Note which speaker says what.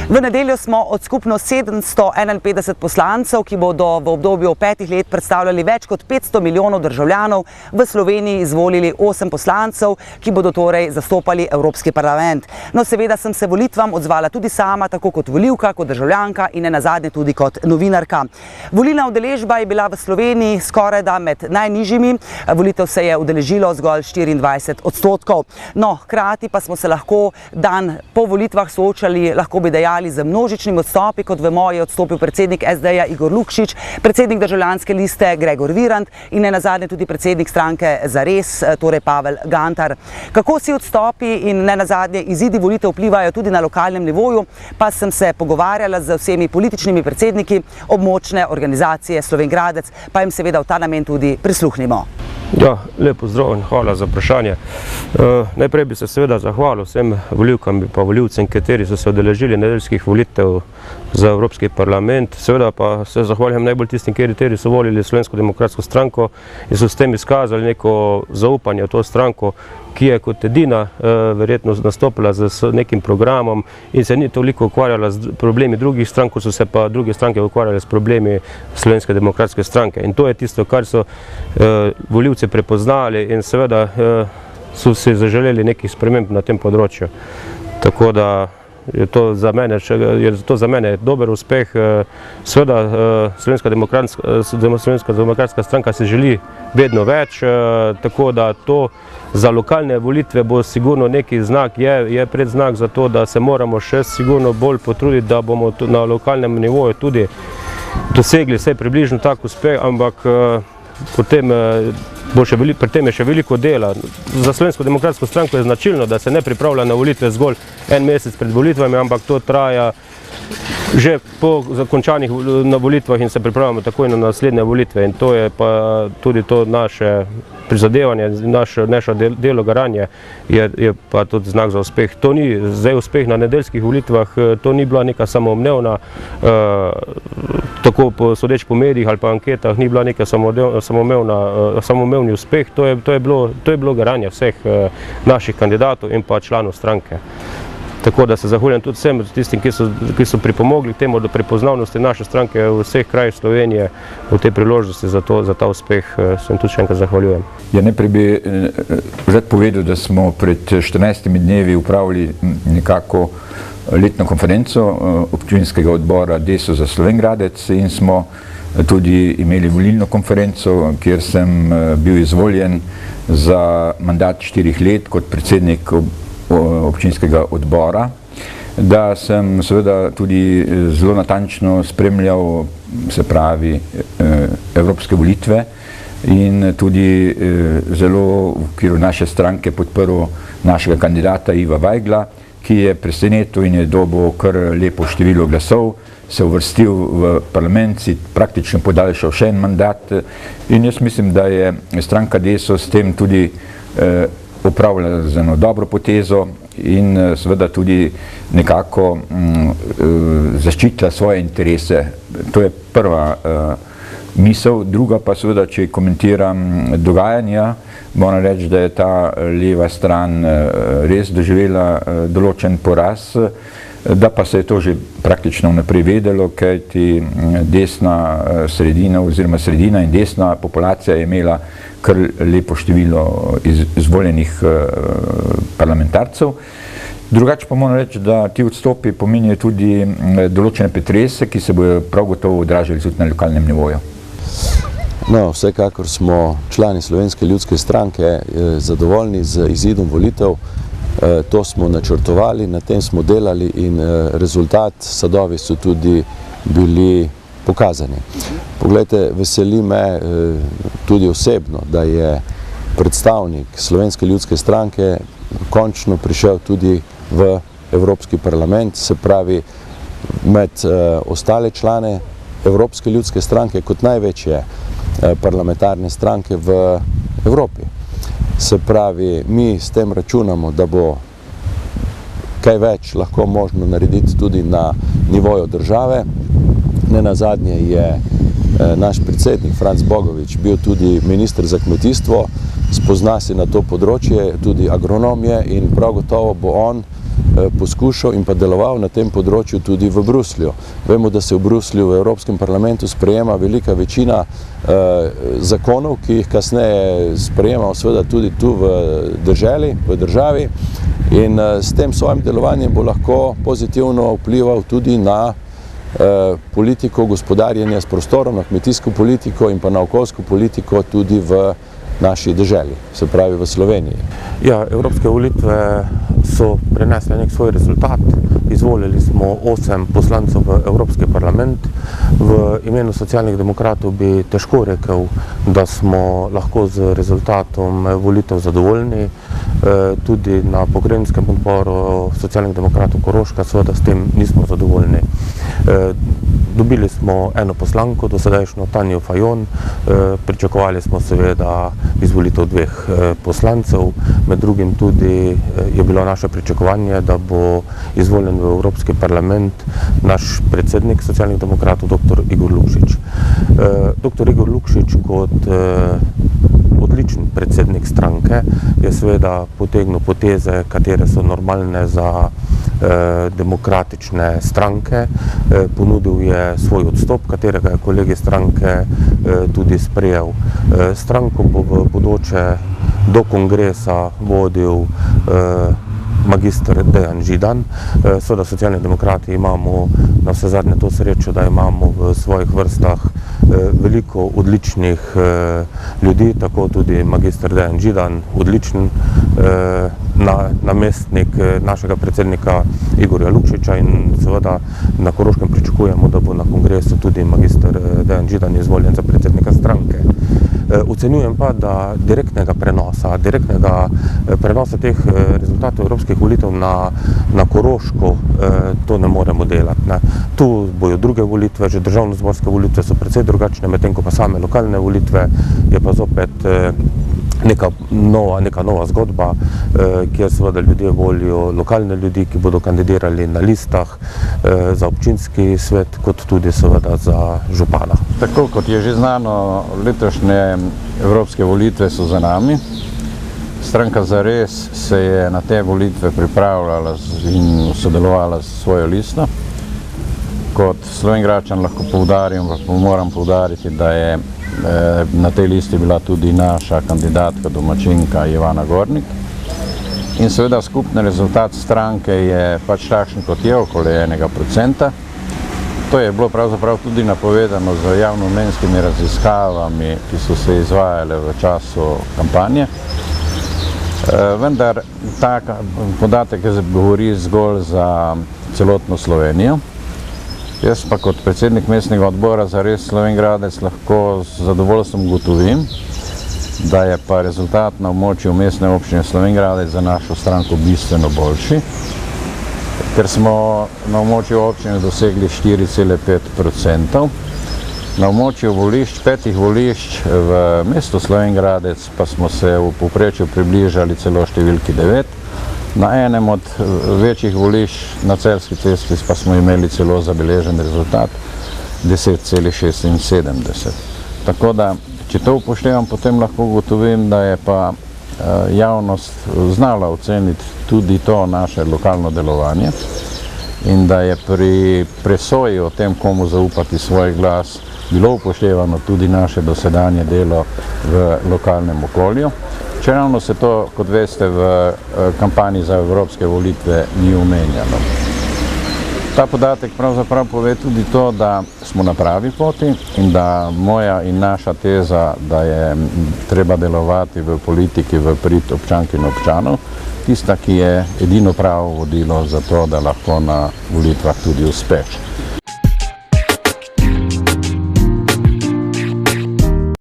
Speaker 1: V nedeljo smo od skupno 751 poslancev, ki bodo v obdobju 5 let predstavljali več kot 500 milijonov državljanov, v Sloveniji izvolili 8 poslancev, ki bodo torej zastopali Evropski parlament. No, seveda sem se volitvam odzvala tudi sama, tako kot volivka, kot državljanka in nenazadnje tudi kot novinarka. Volilna udeležba je bila v Sloveniji skorajda med najnižjimi, volitev se je udeležilo zgolj 24%. No, hkrati pa smo se lahko dan po volitvah soočali, lahko bi dejali, z množičnimi odstopi. Kot vemo, je odstopil predsednik SD-ja Igor Lukšič, predsednik državljanske liste Gregor Virant in nenazadnje tudi predsednik stranke Zares, torej Pavel Gantar. Kako si odstopi in nenazadnje izidi volitev vplivajo tudi na lokalnem nivoju, pa sem se pogovarjala z vsemi političnimi predsedniki območne organizacije Slovenj Gradec, pa jim seveda v ta namen tudi prisluhnimo.
Speaker 2: Ja, lep pozdrav in hvala za vprašanje. Najprej bi se seveda zahvalil vsem volivkam in pa volivcem, kateri so se udeležili nedeljskih volitev za Evropski parlament. Seveda pa se zahvaljujem najbolj tistim, kateri so volili Slovensko demokratsko stranko in so s tem izkazali neko zaupanje v to stranko, ki je kot edina verjetno nastopila z nekim programom in se ni toliko ukvarjala z problemi drugih strank, kot so se pa druge stranke ukvarjale s problemi Slovenske demokratske stranke. In to je tisto, kar so volivci prepoznali in seveda so si zaželeli nekih sprememb na tem področju. Tako da je to za mene dober uspeh. Seveda Slovenska demokratska stranka se želi vedno več, tako da to za lokalne volitve bo sigurno neki znak, je predznak za to, da se moramo še sigurno bolj potruditi, da bomo na lokalnem nivoju tudi dosegli vsaj približno tak uspeh, ampak potem pri tem je še veliko dela. Za Slovensko demokratsko stranko je značilno, da se ne pripravlja na volitve zgolj en mesec pred volitvami, ampak to traja že po zakončanih na volitvah in se pripravljamo takoj na naslednje volitve. In to je pa tudi to naše prizadevanje, naše delo garanje je pa tudi znak za uspeh. To ni zdaj uspeh na nedeljskih volitvah, to ni bila neka samoumevna, tako sodeč po medijih ali pa anketah, ni bila neka samoumevni uspeh, to je bilo garanje vseh naših kandidatov in pa članov stranke. Tako da se zahvaljujem tudi vsem tistim, ki so pripomogli k temu do prepoznavnosti naše stranke v vseh krajih Slovenije v tej priložnosti za ta uspeh. Se jim tudi še enkrat zahvaljujem.
Speaker 3: Ja, najprej bi rad povedal, da smo pred 14 dnevi upravili nekako letno konferenco občinskega odbora Desus za Slovenj Gradec in smo tudi imeli volilno konferenco, kjer sem bil izvoljen za mandat 4 let kot predsednik občinskega odbora, da sem seveda tudi zelo natančno spremljal, se pravi, evropske volitve in tudi zelo v okviru naše stranke podprl našega kandidata Iva Vajgla, ki je presenetil in je dobil kar lepo število glasov, se uvrstil v parlament, si praktično podaljšal še en mandat in jaz mislim, da je stranka Desus s tem tudi upravljala z eno dobro potezo in seveda tudi nekako zaščitila svoje interese. To je prva misel. Druga pa seveda, če komentiram dogajanja, moram reči, da je ta leva stran res doživela določen poraz, da pa se je to že praktično vnaprej vedelo, kajti desna sredina oziroma sredina in desna populacija je imela kar lepo število izvoljenih parlamentarcev. Drugače pa moram reči, da ti odstopi pomenijo tudi določene pretrese, ki se bodo prav gotovo odražali tudi na lokalnem nivoju.
Speaker 4: No, vsekakor smo člani Slovenske ljudske stranke zadovoljni z izidom volitev. To smo načrtovali, na tem smo delali in rezultat, sadovi so tudi bili pokazani. Poglejte, veseli me tudi osebno, da je predstavnik Slovenske ljudske stranke končno prišel tudi v Evropski parlament, se pravi med ostale člane Evropske ljudske stranke kot največje parlamentarne stranke v Evropi. Se pravi, mi s tem računamo, da bo kaj več lahko možno narediti tudi na nivoju države. Nenazadnje je naš predsednik Franc Bogovič bil tudi minister za kmetijstvo, spozna se na to področje, tudi agronom je in prav gotovo bo on poskušal in pa deloval na tem področju tudi v Bruslju. Vemo, da se v Bruslju, v Evropskem parlamentu sprejema velika večina zakonov, ki jih kasneje sprejema seveda tudi tu v državi in s tem svojim delovanjem bo lahko pozitivno vplival tudi na politiko gospodarjenja s prostorom, na kmetijsko politiko in pa na okoljsko politiko tudi v naši deželi, se pravi v Sloveniji.
Speaker 5: Ja, evropske volitve so prinesle nek svoj rezultat. Izvolili smo 8 poslancev v Evropski parlament. V imenu socialnih demokratov bi težko rekel, da smo lahko z rezultatom volitev zadovoljni. Tudi na pokrajinskem odboru socialnih demokratov Koroška seveda s tem nismo zadovoljni. Dobili smo eno poslanko, dosedajšnjo Tanjo Fajon. Pričakovali smo seveda izvolitev 2 poslancev. Med drugim tudi je bilo naše pričakovanje, da bo izvoljen v Evropski parlament naš predsednik socialnih demokratov, dr. Igor Lukšič. Dr. Igor Lukšič kot odličen predsednik stranke je seveda potegnil poteze, katere so normalne za demokratične stranke. Ponudil je svoj odstop, katerega je kolegi stranke tudi sprejel. Stranko bo v bodoče do kongresa vodil magister Dejan Židan. Seveda socialni demokrati imamo na vse zadnje to srečo, da imamo v svojih vrstah veliko odličnih ljudi, tako tudi magister Dejan Židan, odličen namestnik našega predsednika Igorja Lukšiča in seveda na Koroškem pričakujemo, da bo na kongresu tudi magister Dejan Židan izvoljen za predsednika stranke. Ocenjujem pa, da direktnega prenosa teh rezultatov evropskih volitev na Koroško to ne moremo delati. Tu bojo druge volitve, že državnozborske volitve so precej drugačne, medtem ko pa same lokalne volitve je pa zopet neka nova zgodba, kjer seveda ljudje volijo lokalne ljudi, ki bodo kandidirali na listah za občinski svet, kot tudi seveda za župana.
Speaker 6: Tako kot je že znano, letošnje evropske volitve so za nami. Stranka Zares se je na te volitve pripravljala in sodelovala s svojo listo. Kot Slovenjgračan lahko poudarim, moram poudariti, da je na tej listi bila tudi naša kandidatka, domačinka Ivana Gornik. In seveda skupni rezultat stranke je pač takšen, kot je, okoli 1%. To je bilo pravzaprav tudi napovedano z javnomnenjskimi raziskavami, ki so se izvajale v času kampanje. Vendar ta podatek govori zgolj za celotno Slovenijo. Jaz pa kot predsednik mestnega odbora Zares Slovenjgradec lahko z zadovoljstvom ugotovim, da je pa rezultat na območju mestne občine Slovenjgradec za našo stranko bistveno boljši, ker smo na območju občine dosegli 4,5%. Na območju volišč, 5 volišč v mestu Slovenjgradec pa smo se v povprečju približali celo številki 9. Na enem od večjih volišč na Celjski cesti pa smo imeli celo zabeležen rezultat 10,76. Tako da, če to upoštevam, potem lahko ugotovim, da je pa javnost znala oceniti tudi to naše lokalno delovanje in da je pri presoji o tem, komu zaupati svoj glas, bilo upoštevano tudi naše dosedanje delo v lokalnem okolju. Čeravno se to, kot veste, v kampanji za evropske volitve ni omenjalo. Ta podatek pravzaprav pove tudi to, da smo na pravi poti in da moja in naša teza, da je treba delovati v politiki v prid občank in občanov, tista, ki je edino pravo vodilo za to, da lahko na volitvah tudi uspeš.